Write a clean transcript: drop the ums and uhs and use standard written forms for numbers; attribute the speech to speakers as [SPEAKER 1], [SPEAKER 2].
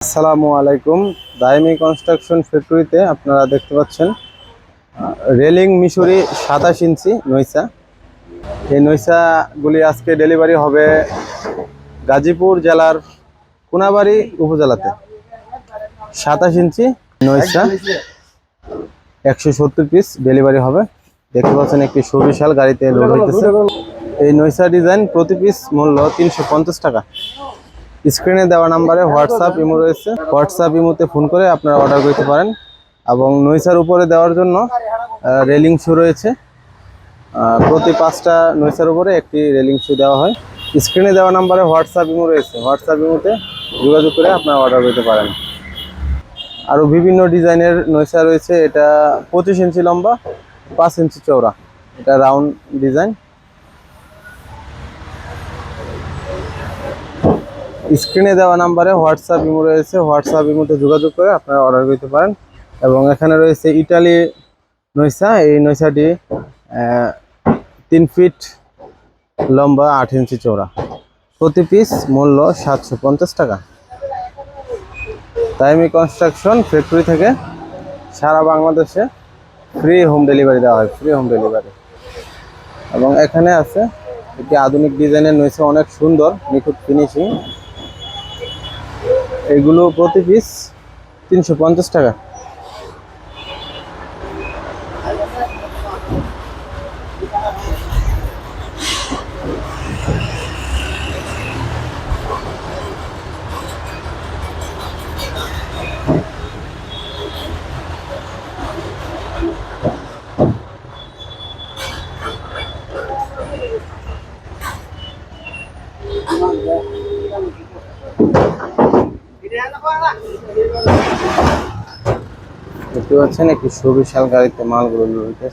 [SPEAKER 1] আসসালামু আলাইকুম। দাইমি কনস্ট্রাকশন ফ্যাক্টরিতে আপনারা দেখতে পাচ্ছেন রেলিং মিশরি 27 ইঞ্চি নইসা। এই নইসাগুলি আজকে ডেলিভারি হবে গাজীপুর জেলার কোনাবাড়ি উপজেলাতে। 27 ইঞ্চি নইসা 170 পিস ডেলিভারি হবে। দেখতে পাচ্ছেন একটি সুবিশাল গাড়িতে লোড হইতেছে। এই নইসা ডিজাইন প্রতি পিস মূল্য 350 টাকা। স্ক্রিনে দেওয়া নাম্বারে হোয়াটসঅ্যাপ ইমো রয়েছে। হোয়াটসঅ্যাপ ইমোতে ফোন করে আপনারা অর্ডার করতে পারেন এবং নইসার উপরে দেওয়ার জন্য রেলিং শু রয়েছে। প্রতি 5টা নইসার উপরে একটি রেলিং শু দেওয়া হয়। স্ক্রিনে দেওয়া নাম্বারে হোয়াটসঅ্যাপ ইমো রয়েছে। হোয়াটসঅ্যাপ ইমোতে যোগাযোগ করে আপনারা অর্ডার করতে পারেন। আরও বিভিন্ন ডিজাইনের নইসা রয়েছে। এটা 25 ইঞ্চি লম্বা, 5 ইঞ্চি চওড়া। এটা রাউন্ড ডিজাইন। স্ক্রিনে দেওয়া নাম্বারে হোয়াটসঅ্যাপ ইমো রয়েছে। হোয়াটসঅ্যাপ ইমোতে যোগাযোগ করে আপনারা অর্ডার করতে পারেন। এবং এখানে রয়েছে ইটালি নইসা। এই নইসাটি 3 ফিট লম্বা, 8 ইঞ্চি চওড়া। প্রতি পিস মূল্য 750 টাকা। দাইমি কনস্ট্রাকশন ফ্যাক্টরি থেকে সারা বাংলাদেশে ফ্রি হোম ডেলিভারি দেওয়া হয়। Free home delivery. এবং এখানে আছে একটি আধুনিক ডিজাইনের নইসা, অনেক সুন্দর নিখুঁত ফিনিশিং। এগুলো প্রতি পিস 350 টাকা। দেখতে পাচ্ছেন একটি সুবিশাল গাড়িতে মালগুলো রয়েছে।